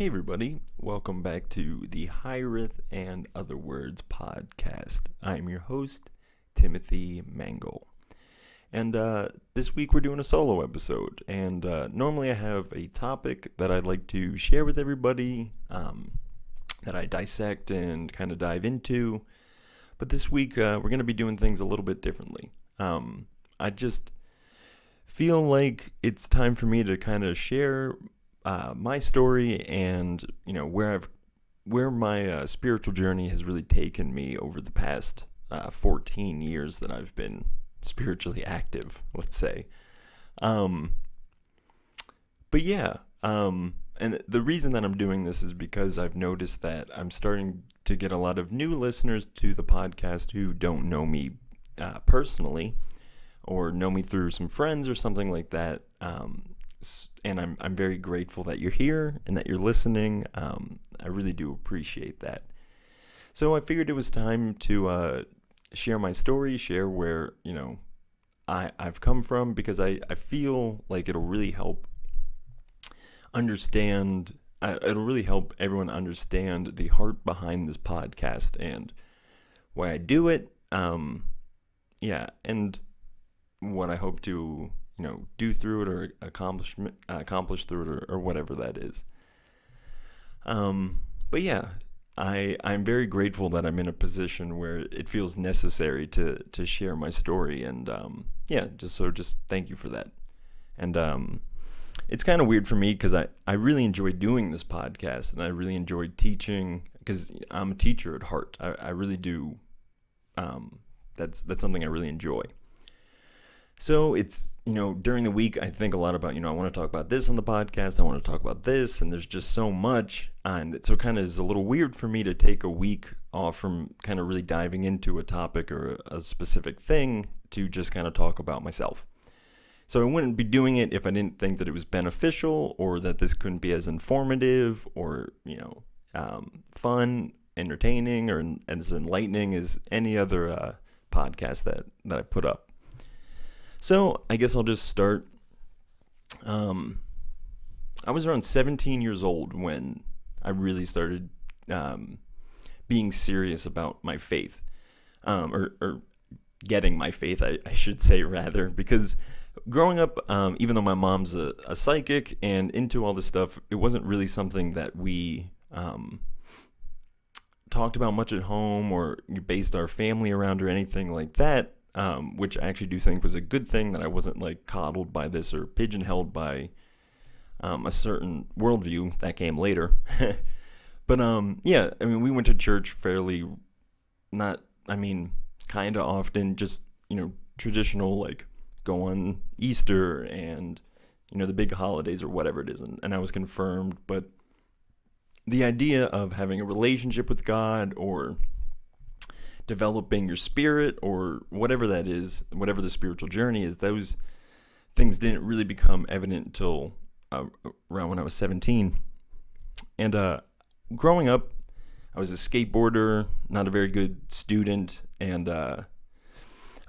Hey everybody, welcome back to the Hiraeth and Other Words podcast. I am your host, Timothy Mangle. And this week we're doing a solo episode. And normally I have a topic that I'd like to share with everybody, that I dissect and kind of dive into. But this week we're going to be doing things a little bit differently. I just feel like it's time for me to kind of share my story and where my spiritual journey has really taken me over the past 14 years that I've been spiritually active, let's say. And the reason that I'm doing this is because I've noticed that I'm starting to get a lot of new listeners to the podcast who don't know me personally or know me through some friends or something like that. And I'm very grateful that you're here and that you're listening. I really do appreciate that. So I figured it was time to share my story, share where I've come from, because I feel like it'll really help understand. It'll really help everyone understand the heart behind this podcast and why I do it. And what I hope to do through it or accomplish through it or whatever that is. I'm very grateful that I'm in a position where it feels necessary to share my story, and just thank you for that. And it's kind of weird for me because I really enjoy doing this podcast, and I really enjoy teaching because I'm a teacher at heart. I really do. That's something I really enjoy. So it's, during the week, I think a lot about, I want to talk about this on the podcast. I want to talk about this. And there's just so much. And so it kind of is a little weird for me to take a week off from kind of really diving into a topic or a specific thing to just kind of talk about myself. So I wouldn't be doing it if I didn't think that it was beneficial or that this couldn't be as informative or, fun, entertaining, or as enlightening as any other podcast that I put up. So I guess I'll just start. I was around 17 years old when I really started being serious about my faith, or getting my faith, I should say, rather, because growing up, even though my mom's a psychic and into all this stuff, it wasn't really something that we talked about much at home or based our family around or anything like that. Which I actually do think was a good thing, that I wasn't coddled by this or pigeonholed by a certain worldview that came later. But we went to church fairly, kind of often, just traditional, go on Easter and the big holidays or whatever it is, and I was confirmed. But the idea of having a relationship with God or developing your spirit or whatever that is, whatever the spiritual journey is, those things didn't really become evident until around when I was 17. And growing up, I was a skateboarder, not a very good student, and I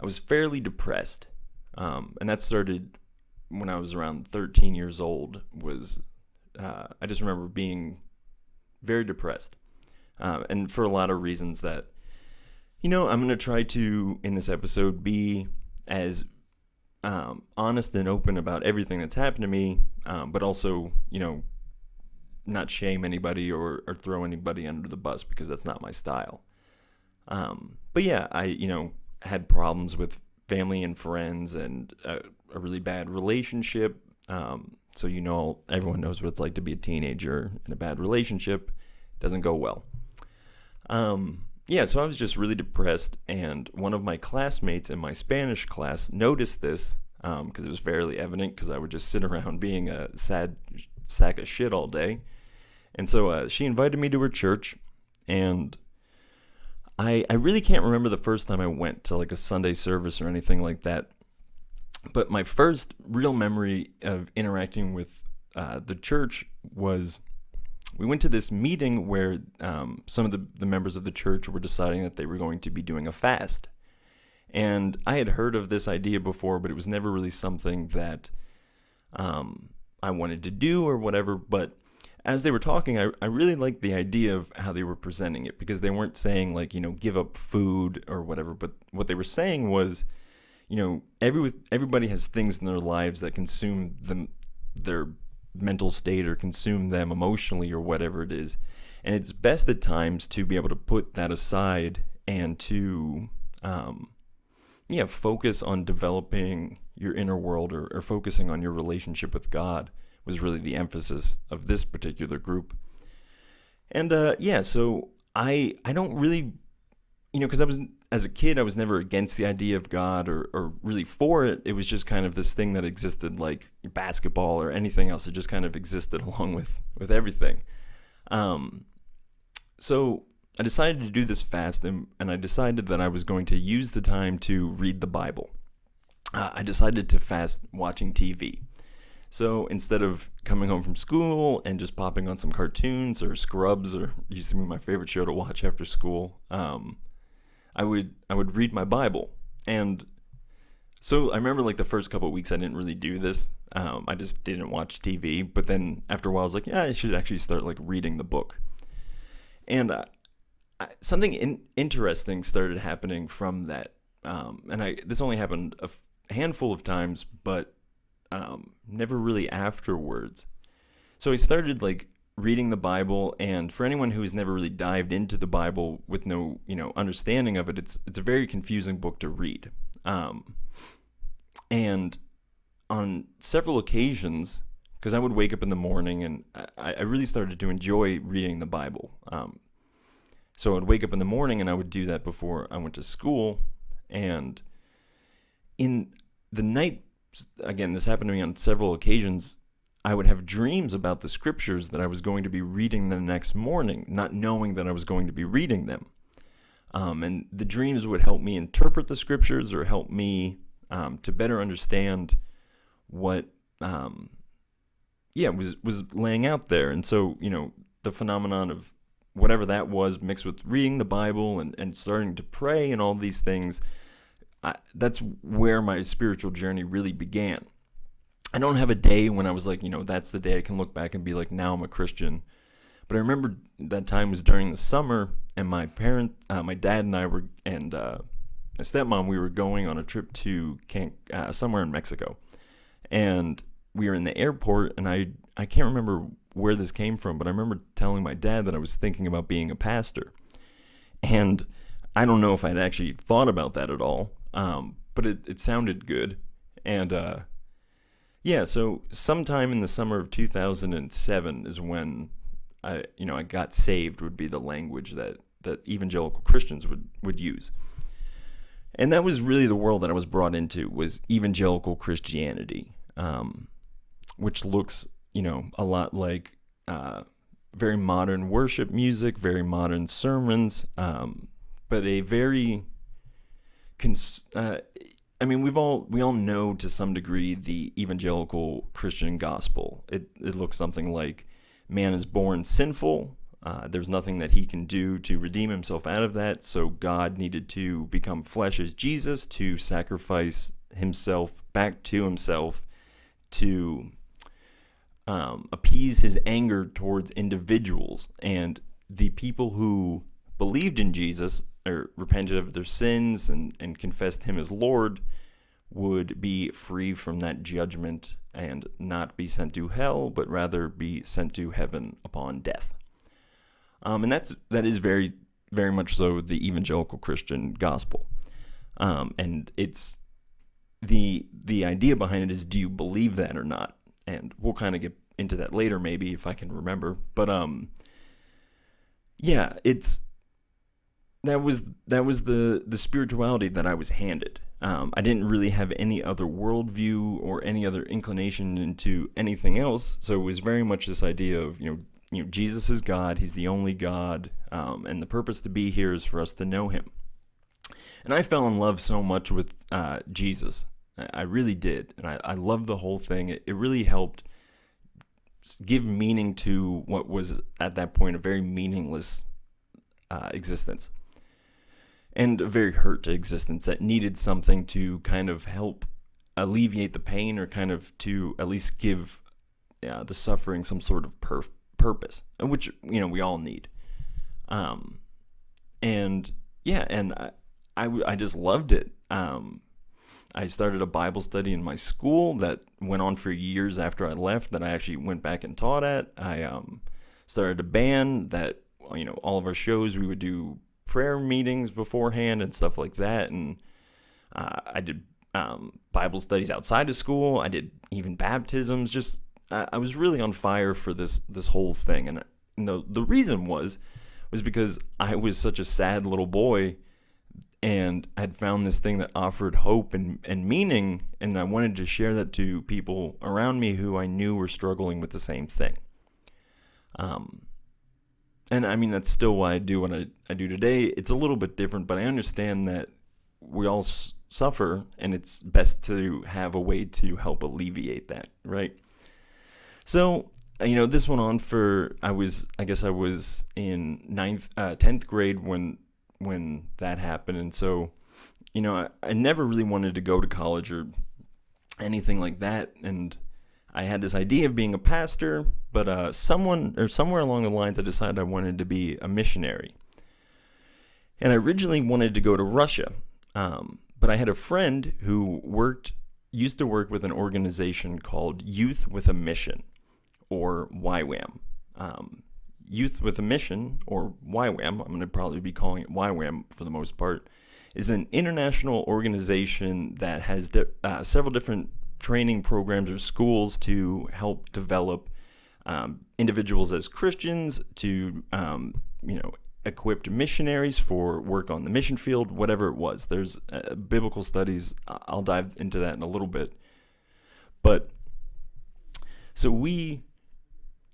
was fairly depressed. And that started when I was around 13 years old. I just remember being very depressed, and for a lot of reasons that I'm going to try to, in this episode, be as honest and open about everything that's happened to me, but also, not shame anybody or throw anybody under the bus, because that's not my style. I, had problems with family and friends and a really bad relationship. So, everyone knows what it's like to be a teenager in a bad relationship. It doesn't go well. So I was just really depressed, and one of my classmates in my Spanish class noticed this, because it was fairly evident, because I would just sit around being a sad sack of shit all day. And so she invited me to her church, and I really can't remember the first time I went to a Sunday service or anything like that. But my first real memory of interacting with the church was, we went to this meeting where some of the members of the church were deciding that they were going to be doing a fast. And I had heard of this idea before, but it was never really something that I wanted to do or whatever. But as they were talking, I really liked the idea of how they were presenting it, because they weren't saying like, give up food or whatever, but what they were saying was, everybody has things in their lives that consume them, their mental state, or consume them emotionally, or whatever it is. And it's best at times to be able to put that aside and to, focus on developing your inner world, or focusing on your relationship with God was really the emphasis of this particular group. And so I don't really, because as a kid, I was never against the idea of God, or really for it. It was just kind of this thing that existed, like basketball or anything else. It just kind of existed along with everything. So I decided to do this fast, and I decided that I was going to use the time to read the Bible. I decided to fast watching TV. So instead of coming home from school and just popping on some cartoons or Scrubs, or used to be my favorite show to watch after school, I would read my Bible. And so I remember like the first couple of weeks I didn't really do this. I just didn't watch TV. But then after a while I was like, yeah, I should actually start like reading the book. And something interesting started happening from that. This only happened a handful of times, but never really afterwards. So I started like reading the Bible, and for anyone who has never really dived into the Bible with no, understanding of it, it's a very confusing book to read. And on several occasions, because I would wake up in the morning, and I really started to enjoy reading the Bible. So I'd wake up in the morning, and I would do that before I went to school. And in the night, again, this happened to me on several occasions, I would have dreams about the scriptures that I was going to be reading the next morning, not knowing that I was going to be reading them. And the dreams would help me interpret the scriptures, or help me to better understand what was laying out there. And so, the phenomenon of whatever that was, mixed with reading the Bible and starting to pray and all these things, that's where my spiritual journey really began. I don't have a day when I was like, that's the day I can look back and be like, now I'm a Christian. But I remember that time was during the summer, and my dad and I were, and my stepmom, we were going on a trip to somewhere in Mexico. And we were in the airport, and I can't remember where this came from, but I remember telling my dad that I was thinking about being a pastor. And I don't know if I'd actually thought about that at all, but it sounded good. And so sometime in the summer of 2007 is when I got saved, would be the language that evangelical Christians would use. And that was really the world that I was brought into, was evangelical Christianity, which looks, a lot like very modern worship music, very modern sermons, but a very, we all know to some degree the evangelical Christian gospel. It looks something like, man is born sinful. There's nothing that he can do to redeem himself out of that. So God needed to become flesh as Jesus, to sacrifice himself back to himself, to appease his anger towards individuals. And the people who believed in Jesus, or repented of their sins and confessed him as Lord, would be free from that judgment and not be sent to hell, but rather be sent to heaven upon death. And that is very, very much so the evangelical Christian gospel. And it's the idea behind it is, do you believe that or not? And we'll kind of get into that later, maybe, if I can remember. But that was the spirituality that I was handed. I didn't really have any other worldview or any other inclination into anything else. So it was very much this idea of, Jesus is God. He's the only God. And the purpose to be here is for us to know him. And I fell in love so much with Jesus. I really did. And I loved the whole thing. It really helped give meaning to what was at that point a very meaningless existence. And a very hurt existence that needed something to kind of help alleviate the pain, or kind of to at least give the suffering some sort of purpose, which, we all need. And yeah, and I just loved it. I started a Bible study in my school that went on for years after I left, that I actually went back and taught at. I started a band that, all of our shows, we would do prayer meetings beforehand and stuff like that. And I did Bible studies outside of school. I did even baptisms. Just I was really on fire for this whole thing. And the reason was because I was such a sad little boy, and I'd found this thing that offered hope and meaning, and I wanted to share that to people around me who I knew were struggling with the same thing. And I mean, that's still why I do what I do today. It's a little bit different, but I understand that we all suffer, and it's best to have a way to help alleviate that, right? So, this went on for, I guess I was in 10th grade when that happened. And so, I never really wanted to go to college or anything like that. And I had this idea of being a pastor, but somewhere along the lines, I decided I wanted to be a missionary. And I originally wanted to go to Russia, but I had a friend who used to work with an organization called Youth with a Mission, or YWAM. Youth with a Mission, or YWAM, I'm going to probably be calling it YWAM for the most part, is an international organization that has several different training programs or schools to help develop individuals as Christians, to equipped missionaries for work on the mission field, whatever it was. There's biblical studies. I'll dive into that in a little bit. But so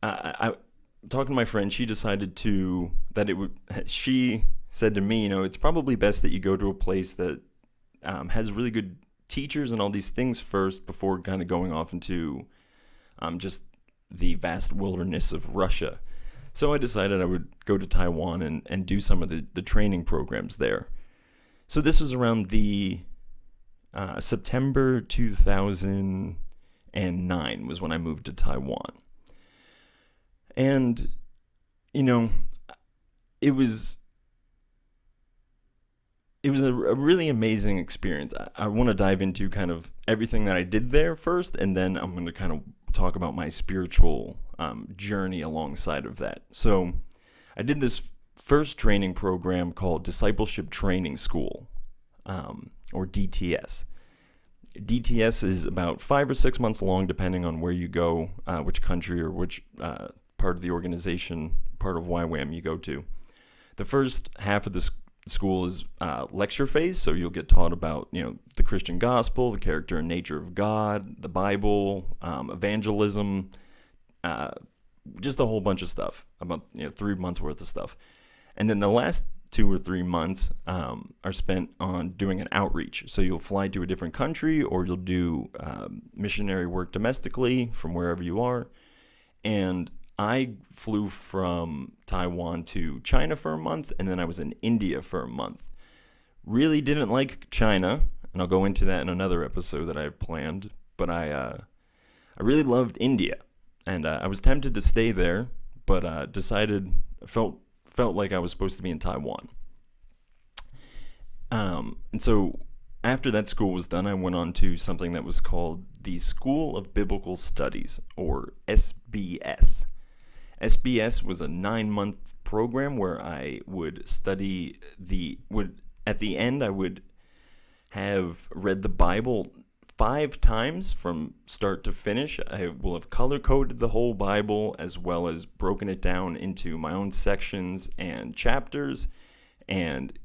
I talking to my friend, she decided she said to me, it's probably best that you go to a place that has really good teachers and all these things first, before kind of going off into just the vast wilderness of Russia. So I decided I would go to Taiwan and do some of the training programs there. So this was around the September 2009 was when I moved to Taiwan. And, it was a really amazing experience. I want to dive into kind of everything that I did there first, and then I'm going to kind of talk about my spiritual journey alongside of that. So I did this first training program called Discipleship Training School, or DTS. DTS is about 5 or 6 months long, depending on where you go, which country or which part of the organization, part of YWAM you go to. The first half of the school is lecture phase, so you'll get taught about the Christian gospel, the character and nature of God, the Bible, evangelism, just a whole bunch of stuff, about 3 months worth of stuff. And then the last 2 or 3 months are spent on doing an outreach. So you'll fly to a different country, or you'll do missionary work domestically from wherever you are. And I flew from Taiwan to China for a month, and then I was in India for a month. Really didn't like China, and I'll go into that in another episode that I have planned. But I really loved India, and I was tempted to stay there, but felt like I was supposed to be in Taiwan. And so after that school was done, I went on to something that was called the School of Biblical Studies, or SBS. SBS was a 9-month program where I would study at the end, I would have read the Bible 5 times from start to finish. I will have color-coded the whole Bible, as well as broken it down into my own sections and chapters, and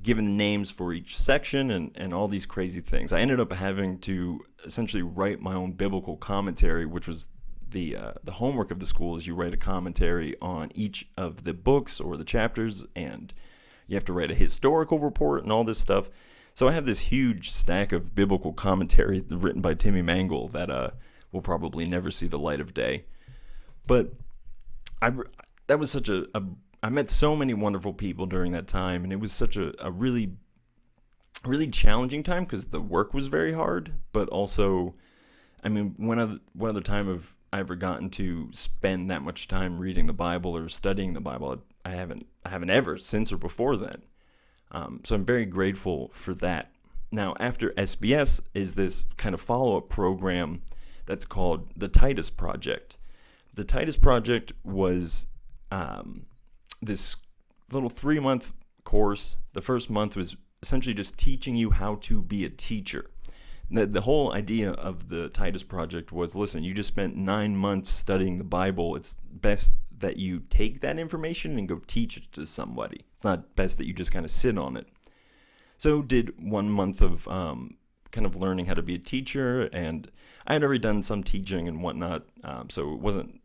given names for each section and all these crazy things. I ended up having to essentially write my own biblical commentary, which was the homework of the school. Is you write a commentary on each of the books or the chapters, and you have to write a historical report and all this stuff. So I have this huge stack of biblical commentary written by Timmy Mangle that will probably never see the light of day. But that was such I met so many wonderful people during that time, and it was such a really, really challenging time because the work was very hard, but also, I mean, one other time of ever gotten to spend that much time reading the Bible or studying the Bible. I haven't ever since or before then. So I'm very grateful for that. Now, after SBS is this kind of follow-up program that's called the Titus Project. The Titus Project was this little 3-month course. The first month was essentially just teaching you how to be a teacher. The whole idea of the Titus Project was, listen, you just spent 9 months studying the Bible. It's best that you take that information and go teach it to somebody. It's not best that you just kind of sit on it. So did 1 month of kind of learning how to be a teacher, and I had already done some teaching and whatnot, so it wasn't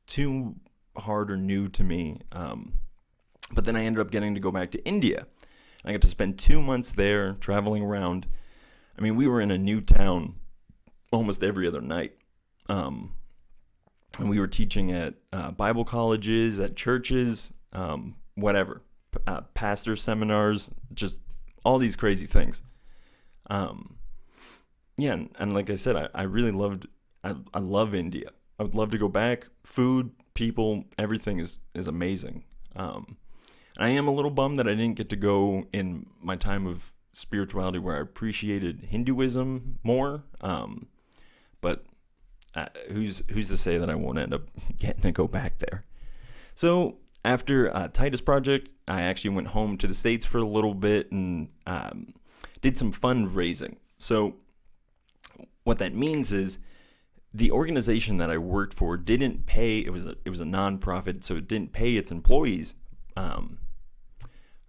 too hard or new to me. But then I ended up getting to go back to India. I got to spend 2 months there traveling around. I mean, we were in a new town almost every other night. And we were teaching at Bible colleges, at churches, whatever, pastor seminars, just all these crazy things. Yeah, and like I said, I really I love India. I would love to go back. Food, people, everything is amazing. I am a little bummed that I didn't get to go in my time of spirituality where I appreciated Hinduism more. But who's to say that I won't end up getting to go back there? So after Titus Project, I actually went home to the States for a little bit and did some fundraising. So what that means is the organization that I worked for didn't pay. It was a nonprofit, so it didn't pay its employees.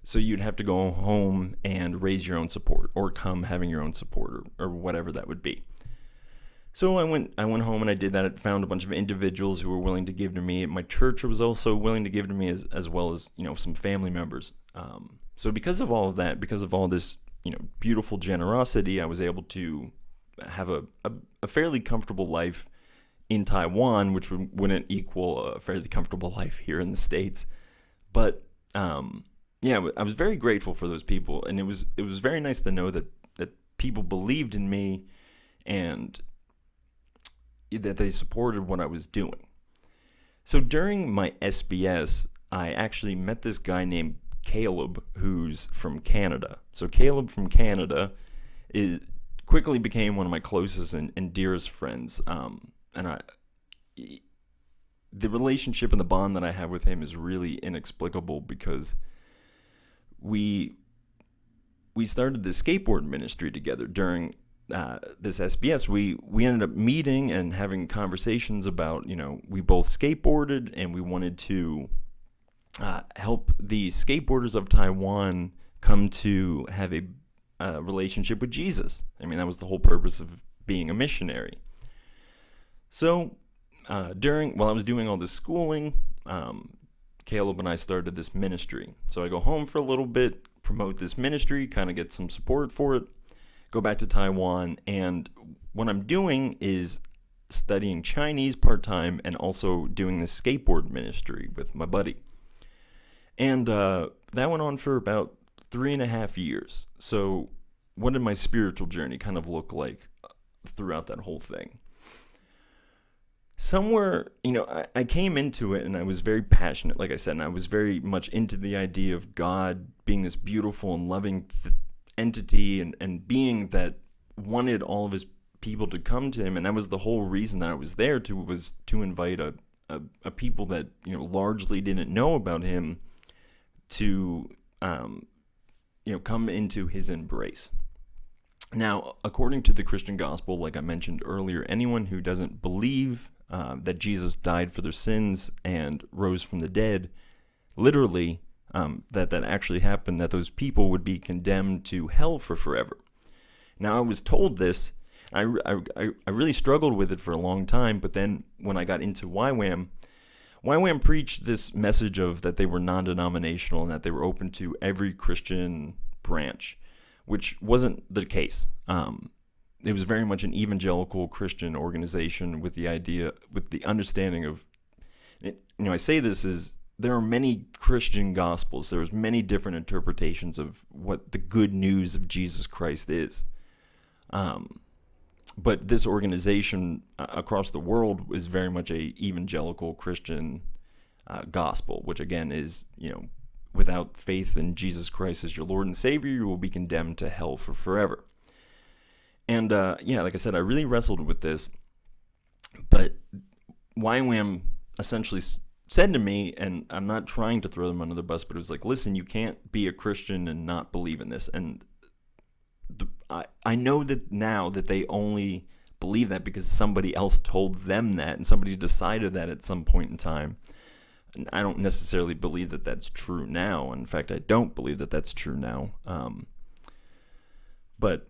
So you'd have to go home and raise your own support, or come having your own support, or whatever that would be. So I went home and I did that. I found a bunch of individuals who were willing to give to me. My church was also willing to give to me, as well as some family members. So because of all of that, because of all this beautiful generosity, I was able to have a fairly comfortable life in Taiwan, which wouldn't equal a fairly comfortable life here in the States. But yeah, I was very grateful for those people, and it was very nice to know that people believed in me and that they supported what I was doing. So during my SBS, I actually met this guy named Caleb, who's from Canada. So Caleb from Canada quickly became one of my closest and dearest friends. And the relationship and the bond that I have with him is really inexplicable, because we started the skateboard ministry together during this SBS. We ended up meeting and having conversations about, we both skateboarded, and we wanted to help the skateboarders of Taiwan come to have a relationship with Jesus. I mean, that was the whole purpose of being a missionary. So while I was doing all this schooling, Caleb and I started this ministry. So I go home for a little bit, promote this ministry, kind of get some support for it, go back to Taiwan, and what I'm doing is studying Chinese part-time and also doing this skateboard ministry with my buddy. And that went on for about 3.5 years. So what did my spiritual journey kind of look like throughout that whole thing? Somewhere, I came into it and I was very passionate, like I said, and I was very much into the idea of God being this beautiful and loving entity and being that wanted all of his people to come to him. And that was the whole reason that I was there, was to invite a people that, largely didn't know about him to, come into his embrace. Now, according to the Christian gospel, like I mentioned earlier, anyone who doesn't believe that Jesus died for their sins and rose from the dead, literally, that actually happened, that those people would be condemned to hell for forever. Now, I was told this. I really struggled with it for a long time, but then when I got into YWAM preached this message of that they were non-denominational and that they were open to every Christian branch, which wasn't the case. It was very much an evangelical Christian organization with the understanding of, I say this is, there are many Christian gospels. There's many different interpretations of what the good news of Jesus Christ is. But this organization across the world is very much a evangelical Christian gospel, which again is, without faith in Jesus Christ as your Lord and Savior, you will be condemned to hell for forever. And like I said, I really wrestled with this, but YWAM essentially said to me, and I'm not trying to throw them under the bus, but it was like, listen, you can't be a Christian and not believe in this. And I know that now that they only believe that because somebody else told them that, and somebody decided that at some point in time. And I don't necessarily believe that that's true now. In fact, I don't believe that that's true now. But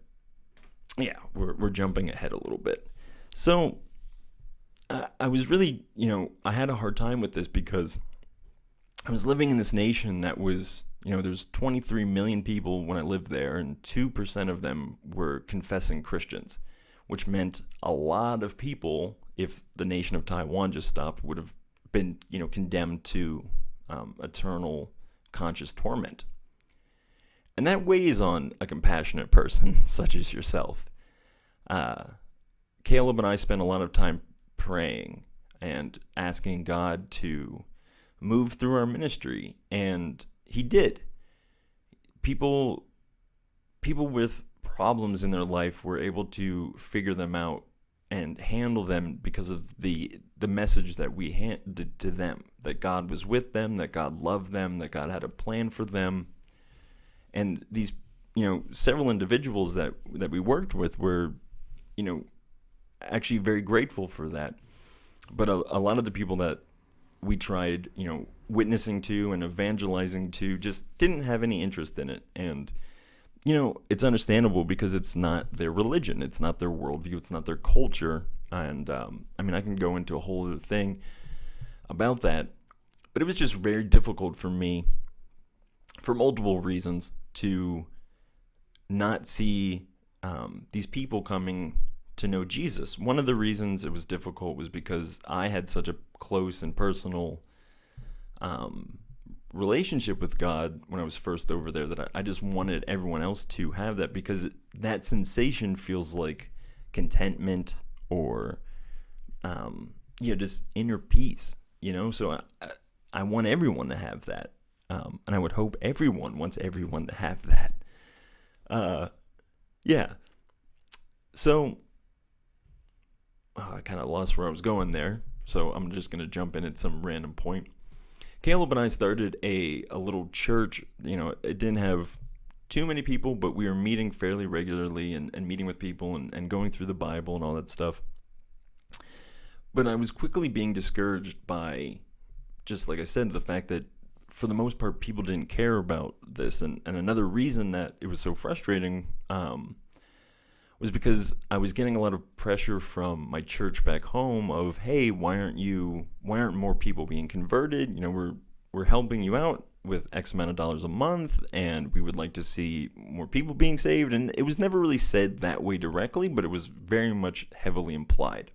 yeah, we're jumping ahead a little bit. So I was really, I had a hard time with this because I was living in this nation that was, there's 23 million people when I lived there, and 2% of them were confessing Christians, which meant a lot of people, if the nation of Taiwan just stopped, would have been, condemned to eternal conscious torment. And that weighs on a compassionate person such as yourself. Caleb and I spent a lot of time praying and asking God to move through our ministry, and he did. People with problems in their life were able to figure them out and handle them because of the message that we handed to them, that God was with them, that God loved them, that God had a plan for them. And these, several individuals that we worked with were, actually very grateful for that. But a lot of the people that we tried, witnessing to and evangelizing to just didn't have any interest in it. And, it's understandable because it's not their religion. It's not their worldview. It's not their culture. And, I can go into a whole other thing about that. But it was just very difficult for me, for multiple reasons, to not see these people coming to know Jesus. One of the reasons it was difficult was because I had such a close and personal relationship with God when I was first over there that I just wanted everyone else to have that, because that sensation feels like contentment or just inner peace, so I want everyone to have that, and I would hope everyone wants everyone to have that. So I kind of lost where I was going there, so I'm just going to jump in at some random point. Caleb and I started a little church. It didn't have too many people, but we were meeting fairly regularly and meeting with people and going through the Bible and all that stuff. But I was quickly being discouraged by, just like I said, the fact that for the most part, people didn't care about this. And another reason that it was so frustrating was because I was getting a lot of pressure from my church back home of, hey, why aren't more people being converted? We're helping you out with X amount of dollars a month, and we would like to see more people being saved. And it was never really said that way directly, but it was very much heavily implied.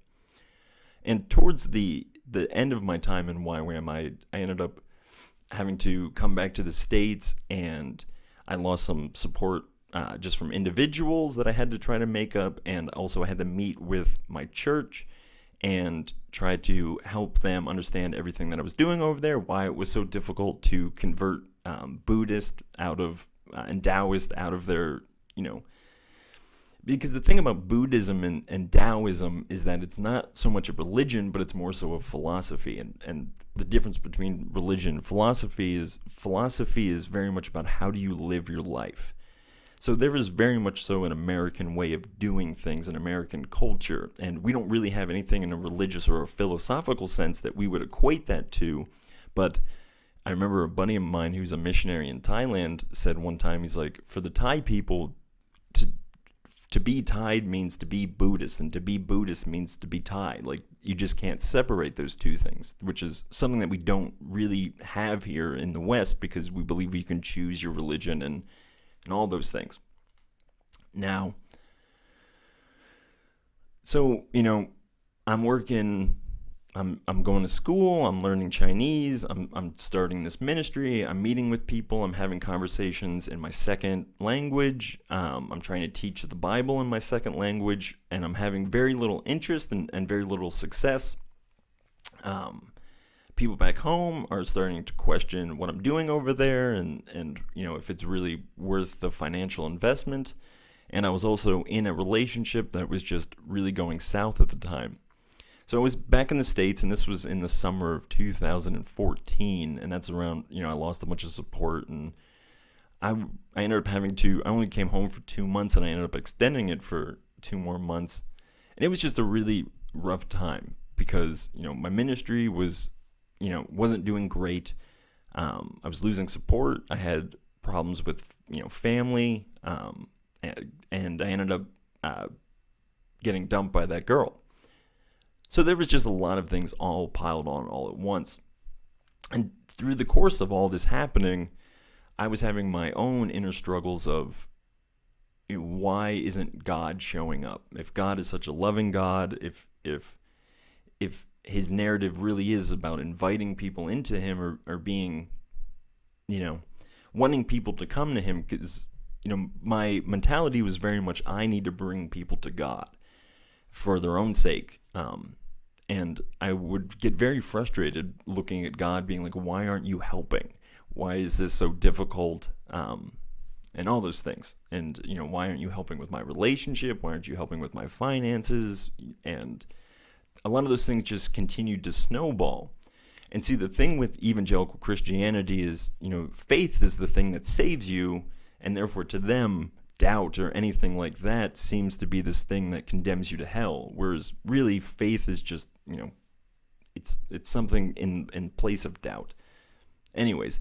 And towards the end of my time in YWAM, I ended up having to come back to the States, and I lost some support just from individuals that I had to try to make up, and also I had to meet with my church and try to help them understand everything that I was doing over there, why it was so difficult to convert Buddhist out of and Taoist out of their, because the thing about Buddhism and Taoism is that it's not so much a religion, but it's more so a philosophy. And the difference between religion and philosophy is very much about how do you live your life. So there is very much so an American way of doing things, an American culture, and we don't really have anything in a religious or a philosophical sense that we would equate that to. But I remember a buddy of mine who's a missionary in Thailand said one time, he's like, for the Thai people, to be Thai means to be Buddhist, and to be Buddhist means to be Thai. Like, you just can't separate those two things, which is something that we don't really have here in the West, because we believe you can choose your religion and all those things. Now, so, I'm working I'm going to school, I'm learning Chinese, I'm starting this ministry, I'm meeting with people, I'm having conversations in my second language, I'm trying to teach the Bible in my second language, and I'm having very little interest and very little success. People back home are starting to question what I'm doing over there and if it's really worth the financial investment. And I was also in a relationship that was just really going south at the time. So I was back in the States, and this was in the summer of 2014, and that's around, I lost a bunch of support, and I ended up I only came home for 2 months, and I ended up extending it for 2 more months. And it was just a really rough time because, my ministry was, wasn't doing great. I was losing support. I had problems with, family, and I ended up getting dumped by that girl. So there was just a lot of things all piled on all at once. And through the course of all this happening, I was having my own inner struggles of why isn't God showing up? If God is such a loving God, if his narrative really is about inviting people into him or being, wanting people to come to him, because, my mentality was very much I need to bring people to God for their own sake. And I would get very frustrated looking at God being like, why aren't you helping? Why is this so difficult? And all those things. And, why aren't you helping with my relationship? Why aren't you helping with my finances? And a lot of those things just continued to snowball. And see, the thing with evangelical Christianity is, faith is the thing that saves you. And therefore, to them, doubt or anything like that seems to be this thing that condemns you to hell, whereas really faith is just, it's something in place of doubt. Anyways,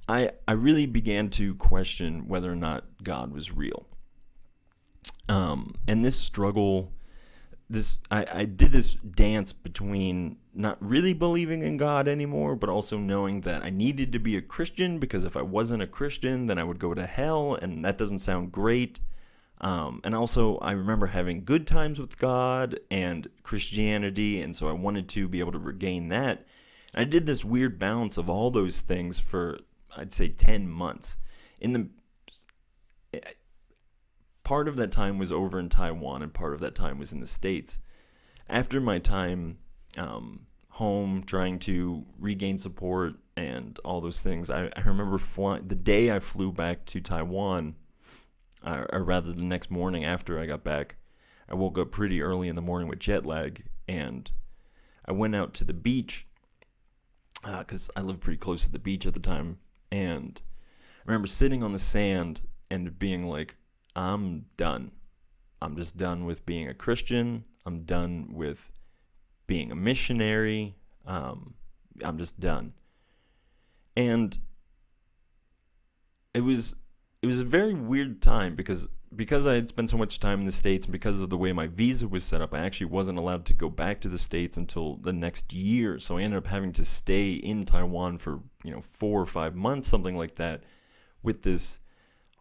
I really began to question whether or not God was real. And this struggle, I did this dance between not really believing in God anymore, but also knowing that I needed to be a Christian, because if I wasn't a Christian, then I would go to hell, and that doesn't sound great. And also, I remember having good times with God and Christianity, and so I wanted to be able to regain that. And I did this weird balance of all those things for, I'd say, 10 months. Part of that time was over in Taiwan, and part of that time was in the States. After my time home, trying to regain support and all those things, I remember the day I flew back to Taiwan, or rather the next morning after I got back, I woke up pretty early in the morning with jet lag, and I went out to the beach, because I lived pretty close to the beach at the time, and I remember sitting on the sand and being like, I'm done. I'm just done with being a Christian. I'm done with being a missionary. I'm just done. And it was a very weird time because I had spent so much time in the States, and because of the way my visa was set up, I actually wasn't allowed to go back to the States until the next year. So I ended up having to stay in Taiwan for 4 or 5 months, something like that, with this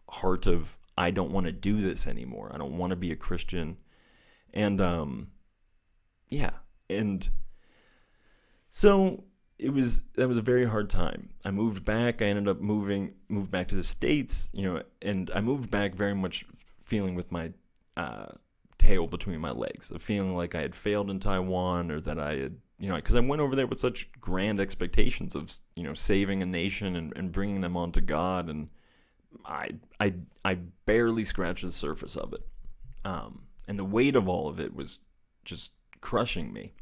heart of, I don't want to do this anymore. I don't want to be a Christian. And and so that was a very hard time. I moved back. I ended up moved back to the States, and I moved back very much feeling with my tail between my legs, of feeling like I had failed in Taiwan, or that I had, because I went over there with such grand expectations of, saving a nation and bringing them onto God, and I barely scratched the surface of it. And the weight of all of it was just crushing me.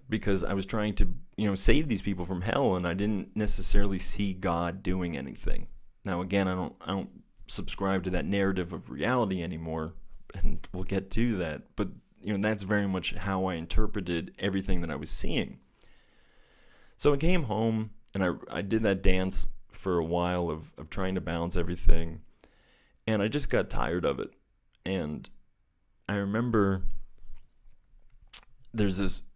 Because I was trying to, save these people from hell, and I didn't necessarily see God doing anything. Now, again, I don't subscribe to that narrative of reality anymore, and we'll get to that. But, that's very much how I interpreted everything that I was seeing. So I came home, and I did that dance for a while of trying to balance everything, and I just got tired of it. And I remember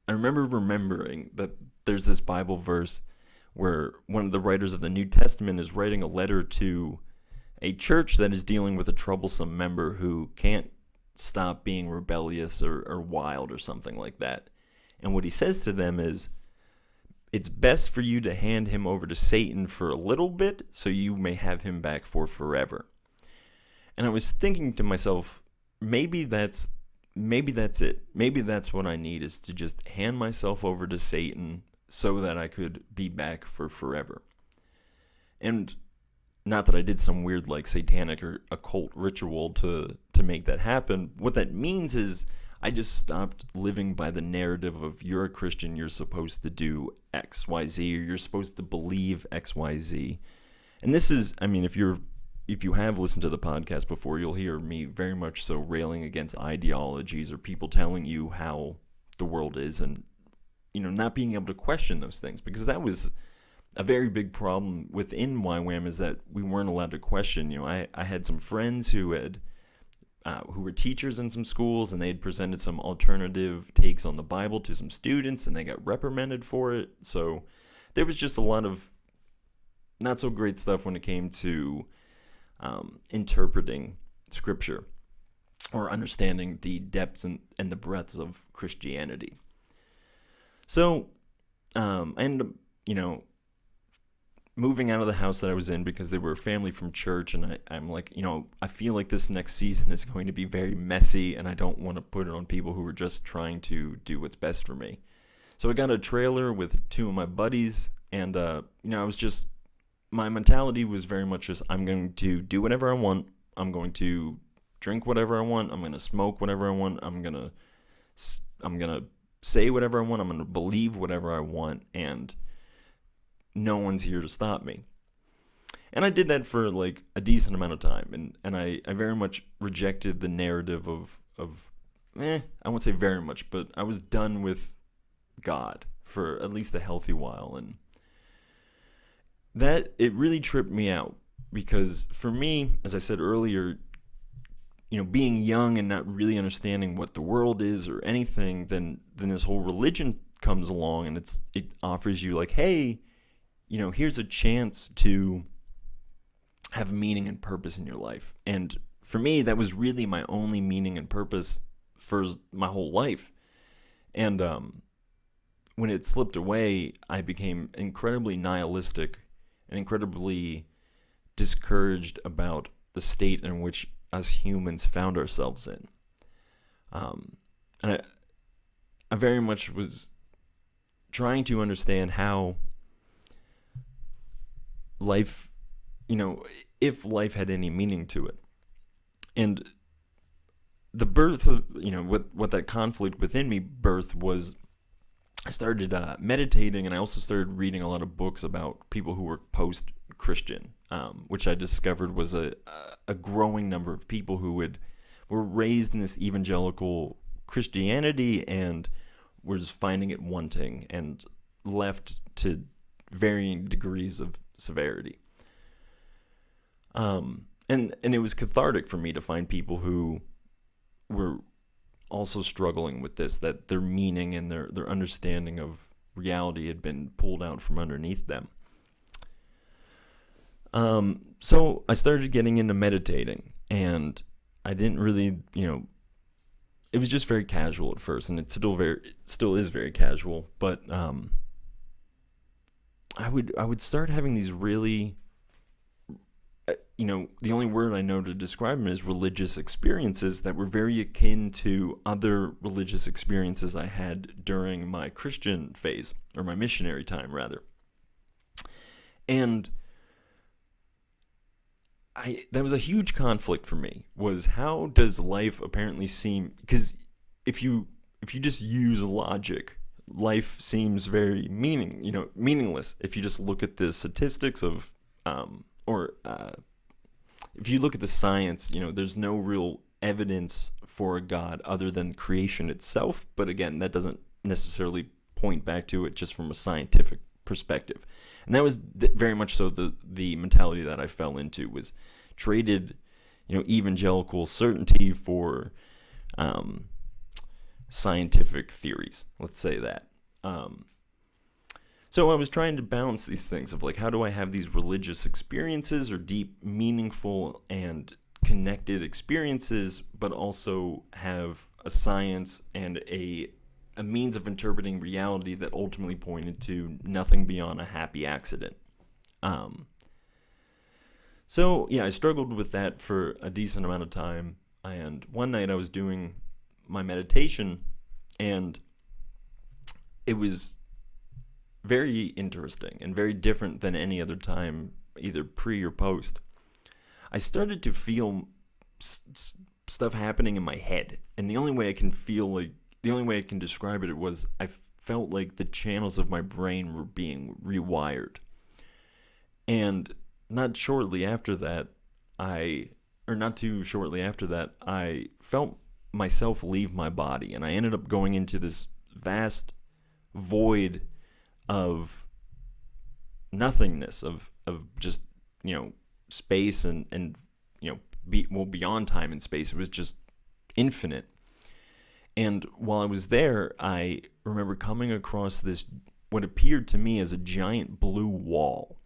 remembering that there's this Bible verse where one of the writers of the New Testament is writing a letter to a church that is dealing with a troublesome member who can't stop being rebellious or wild or something like that. And what he says to them is, it's best for you to hand him over to Satan for a little bit so you may have him back for forever. And I was thinking to myself, maybe that's it. Maybe that's what I need, is to just hand myself over to Satan so that I could be back for forever. And not that I did some weird like satanic or occult ritual to make that happen. What that means is I just stopped living by the narrative of, you're a Christian, you're supposed to do X, Y, Z, or you're supposed to believe X, Y, Z. And this is, I mean, if you have listened to the podcast before, you'll hear me very much so railing against ideologies or people telling you how the world is, and, you know, not being able to question those things, because that was a very big problem within YWAM, is that we weren't allowed to question. You know, I had some friends who were teachers in some schools, and they had presented some alternative takes on the Bible to some students, and they got reprimanded for it. So there was just a lot of not so great stuff when it came to interpreting Scripture or understanding the depths and the breadths of Christianity. So I ended up, you know, moving out of the house that I was in because they were a family from church, and I'm like, you know, I feel like this next season is going to be very messy, and I don't want to put it on people who are just trying to do what's best for me. So I got a trailer with two of my buddies, and, you know, my mentality was very much just, I'm going to do whatever I want, I'm going to drink whatever I want, I'm going to smoke whatever I want, I'm going to say whatever I want, I'm going to believe whatever I want, and no one's here to stop me. And I did that for like a decent amount of time, and I very much rejected the narrative of I won't say very much, but I was done with God for at least a healthy while, and that, it really tripped me out, because for me, as I said earlier, you know, being young and not really understanding what the world is or anything, then this whole religion comes along, and it offers you like, hey, you know, here's a chance to have meaning and purpose in your life. And for me, that was really my only meaning and purpose for my whole life. And when it slipped away, I became incredibly nihilistic and incredibly discouraged about the state in which us humans found ourselves in. And I very much was trying to understand how life, you know, if life had any meaning to it. And the birth of, you know, what that conflict within me birthed was, I started meditating, and I also started reading a lot of books about people who were post-Christian, which I discovered was a growing number of people who were raised in this evangelical Christianity and was finding it wanting and left to varying degrees of severity. And it was cathartic for me to find people who were also struggling with this, that their meaning and their understanding of reality had been pulled out from underneath them. So I started getting into meditating, and I didn't really, you know, it was just very casual at first, and it still is very casual, but I would start having these really, you know, the only word I know to describe them is religious experiences that were very akin to other religious experiences I had during my Christian phase, or my missionary time, rather. And that was a huge conflict for me, was how does life apparently seem, because if you just use logic, life seems very meaningless. If you just look at the statistics of, if you look at the science, you know, there's no real evidence for a God other than creation itself. But again, that doesn't necessarily point back to it just from a scientific perspective. And that was very much so the mentality that I fell into, was traded, you know, evangelical certainty for scientific theories. Let's say that. So I was trying to balance these things of like, how do I have these religious experiences or deep, meaningful, and connected experiences, but also have a science and a means of interpreting reality that ultimately pointed to nothing beyond a happy accident. So yeah, I struggled with that for a decent amount of time, and one night I was doing my meditation, and it was very interesting and very different than any other time, either pre or post. I started to feel stuff happening in my head, and the only way I can describe it was I felt like the channels of my brain were being rewired. And not too shortly after that, I felt myself leave my body, and I ended up going into this vast void of nothingness, of just, space and beyond time and space. It was just infinite. And while I was there, I remember coming across this, what appeared to me as a giant blue wall.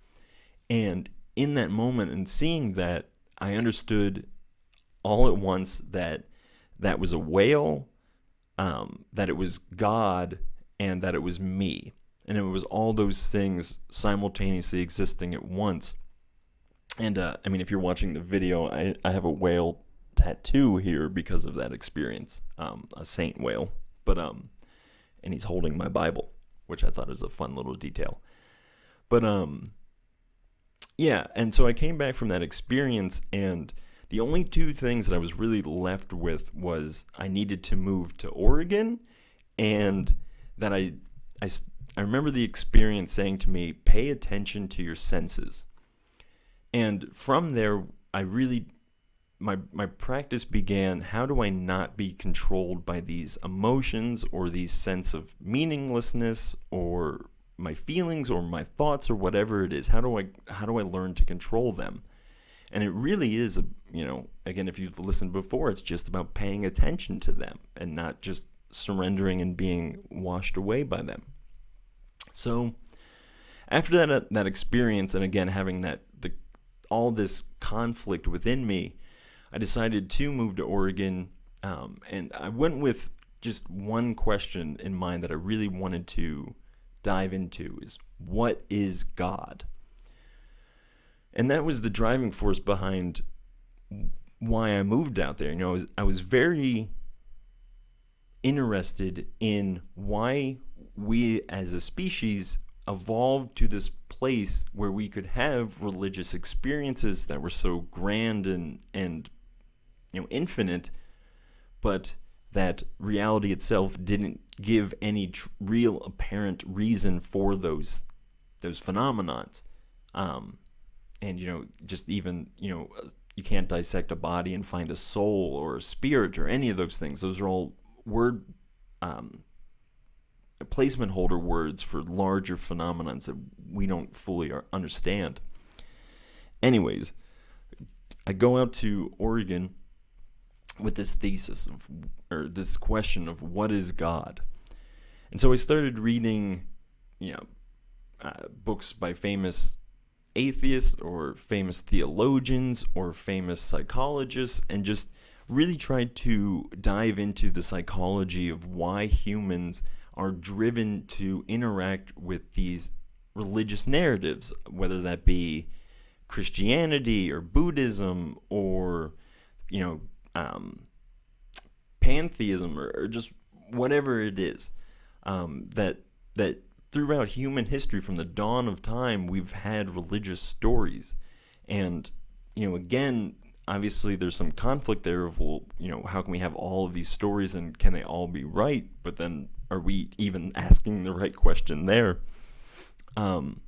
And in that moment and seeing that, I understood all at once that was a whale, that it was God, and that it was me. And it was all those things simultaneously existing at once. And if you're watching the video, I have a whale tattoo here because of that experience, a saint whale. But and he's holding my Bible, which I thought was a fun little detail. But yeah, and so I came back from that experience, and the only two things that I was really left with was I needed to move to Oregon, and that I remember the experience saying to me, pay attention to your senses. And from there, my practice began, how do I not be controlled by these emotions or these sense of meaninglessness or my feelings or my thoughts or whatever it is? How do I learn to control them? And it really is, again, if you've listened before, it's just about paying attention to them and not just surrendering and being washed away by them. So after that experience, and again having all this conflict within me, I decided to move to Oregon, and I went with just one question in mind that I really wanted to dive into: is what is God? And that was the driving force behind why I moved out there. I was very interested in why we as a species evolved to this place where we could have religious experiences that were so grand and infinite, but that reality itself didn't give any real apparent reason for those phenomenons. And just even you can't dissect a body and find a soul or a spirit or any of those things. Those are all word placement holder words for larger phenomenons that we don't fully understand. Anyways, I go out to Oregon with this thesis or this question of what is God. And so I started reading, books by famous atheists or famous theologians or famous psychologists, and just really tried to dive into the psychology of why humans are driven to interact with these religious narratives, whether that be Christianity or Buddhism or, pantheism or just whatever it is, that throughout human history, from the dawn of time, we've had religious stories. And, again, obviously there's some conflict there of, how can we have all of these stories and can they all be right? But then are we even asking the right question there? And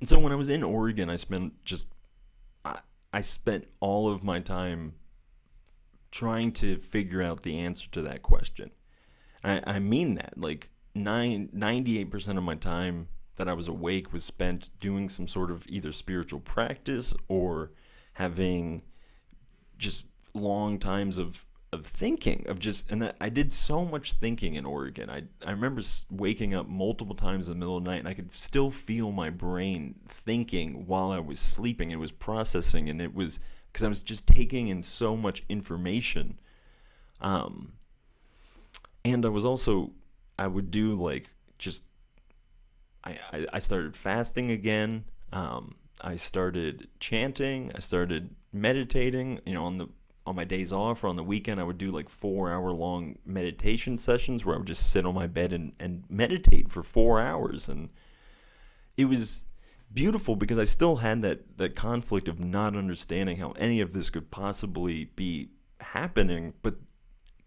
so when I was in Oregon, I spent all of my time trying to figure out the answer to that question. I mean that, 98% of my time that I was awake was spent doing some sort of either spiritual practice or having just long times of thinking, and that I did so much thinking in Oregon. I remember waking up multiple times in the middle of the night, and I could still feel my brain thinking while I was sleeping. It was processing, and it was because I was just taking in so much information. Um, and I would do like just, I started fasting again. I started chanting. I started meditating. On my days off or on the weekend, I would do like 4 hour long meditation sessions where I would just sit on my bed and meditate for 4 hours. And it was beautiful because I still had that conflict of not understanding how any of this could possibly be happening, but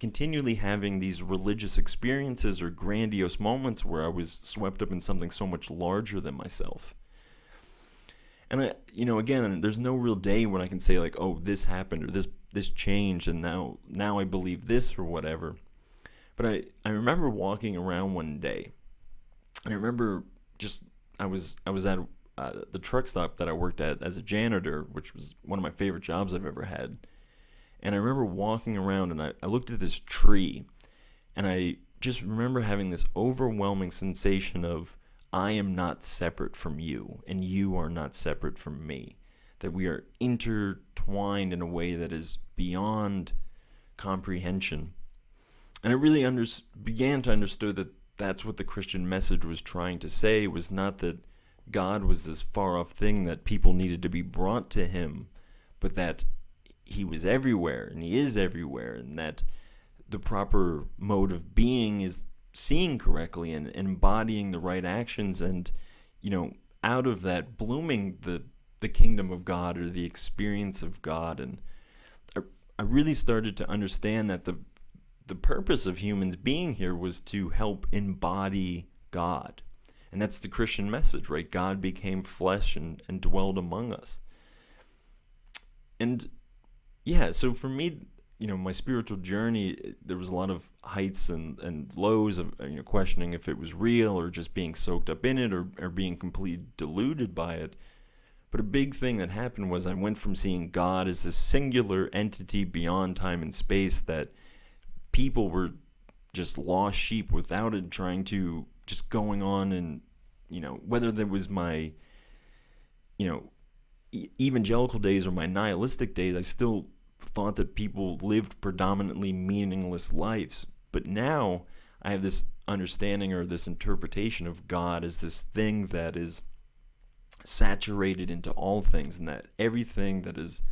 continually having these religious experiences or grandiose moments where I was swept up in something so much larger than myself. And again, there's no real day when I can say like, oh, this happened or this changed, and now I believe this or whatever. But I remember walking around one day, and I remember I was at the truck stop that I worked at as a janitor, which was one of my favorite jobs I've ever had. And I remember walking around, and I looked at this tree, and I just remember having this overwhelming sensation of, I am not separate from you, and you are not separate from me. That we are intertwined in a way that is beyond comprehension. And I really began to understand that that's what the Christian message was trying to say. It was not that God was this far-off thing that people needed to be brought to him, but that he was everywhere, and he is everywhere, and that the proper mode of being is seeing correctly and embodying the right actions, and out of that blooming the kingdom of God or the experience of God. And I really started to understand that the purpose of humans being here was to help embody God. And that's the Christian message, right? God became flesh and dwelled among us. And yeah, so for me, my spiritual journey, there was a lot of heights and lows of questioning if it was real or just being soaked up in it or being completely deluded by it. But a big thing that happened was I went from seeing God as this singular entity beyond time and space that people were just lost sheep without it, trying to just going on, and whether there was my evangelical days or my nihilistic days, I still thought that people lived predominantly meaningless lives. But now I have this understanding or this interpretation of God as this thing that is saturated into all things, and that everything that is,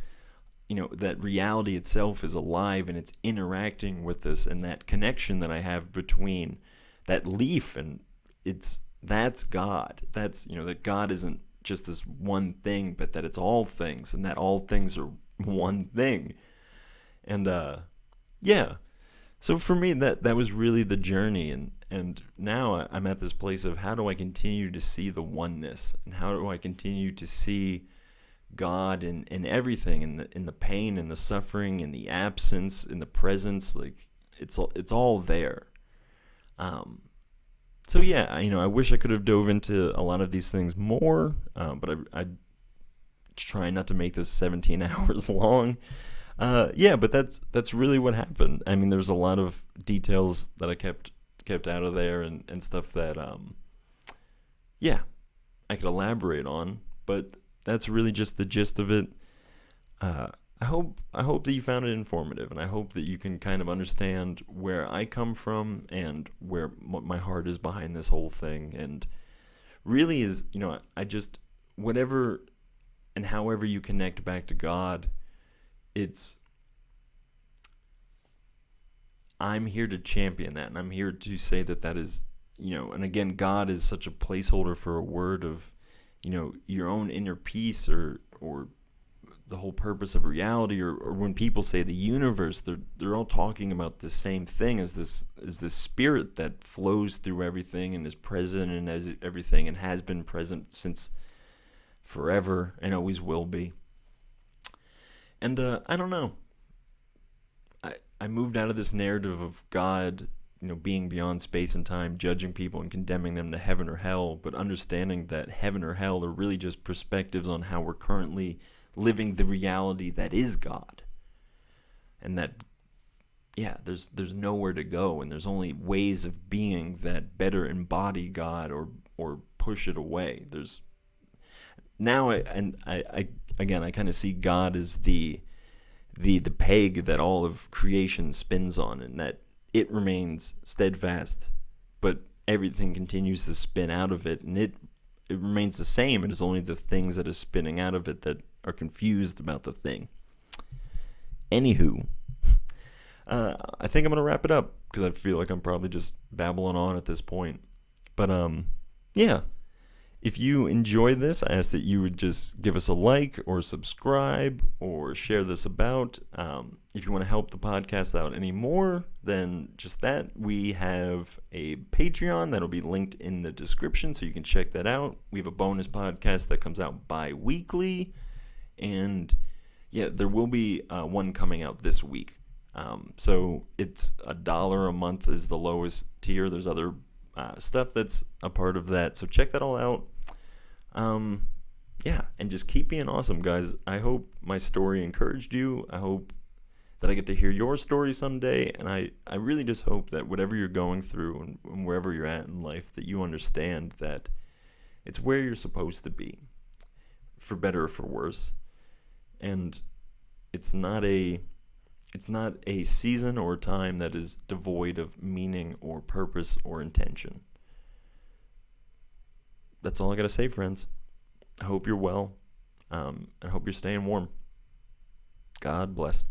that reality itself is alive and it's interacting with us, and that connection that I have between that leaf and that's God. That's, that God isn't just this one thing, but that it's all things, and that all things are one thing. And yeah, so for me that was really the journey, and now I'm at this place of how do I continue to see the oneness, and how do I continue to see God in everything, in the pain, in the suffering, in the absence, in the presence. Like it's all there. So yeah, I wish I could have dove into a lot of these things more, but I try not to make this 17 hours long. Yeah, but that's really what happened. I mean, there's a lot of details that I kept out of there, and stuff that yeah, I could elaborate on, but that's really just the gist of it. I hope that you found it informative, and I hope that you can kind of understand where I come from and what my heart is behind this whole thing. And really is, I just, whatever and however you connect back to God, I'm here to champion that, and I'm here to say that is, and again, God is such a placeholder for a word of, your own inner peace, or the whole purpose of reality, or when people say the universe, they're all talking about the same thing as this spirit that flows through everything and is present and as everything and has been present since forever and always will be. And I don't know. I moved out of this narrative of God, being beyond space and time, judging people and condemning them to heaven or hell, but understanding that heaven or hell are really just perspectives on how we're currently living the reality that is God. And that, yeah, there's nowhere to go, and there's only ways of being that better embody God or push it away. There's now, I again, I kind of see God as the peg that all of creation spins on, and that it remains steadfast, but everything continues to spin out of it, and it remains the same. It is only the things that are spinning out of it that are confused about the thing. Anywho, I think I'm gonna wrap it up because I feel like I'm probably just babbling on at this point. But yeah. If you enjoy this, I ask that you would just give us a like or subscribe or share this about. If you want to help the podcast out any more than just that, we have a Patreon that'll be linked in the description, so you can check that out. We have a bonus podcast that comes out bi-weekly, and yeah, there will be one coming out this week. So it's $1 a month is the lowest tier. There's other stuff that's a part of that, so check that all out. Yeah, and just keep being awesome, guys. I hope my story encouraged you. I hope that I get to hear your story someday, and I really just hope that whatever you're going through and wherever you're at in life, that you understand that it's where you're supposed to be, for better or for worse. And it's not a season or time that is devoid of meaning or purpose or intention. That's all I gotta say, friends. I hope you're well. I hope you're staying warm. God bless.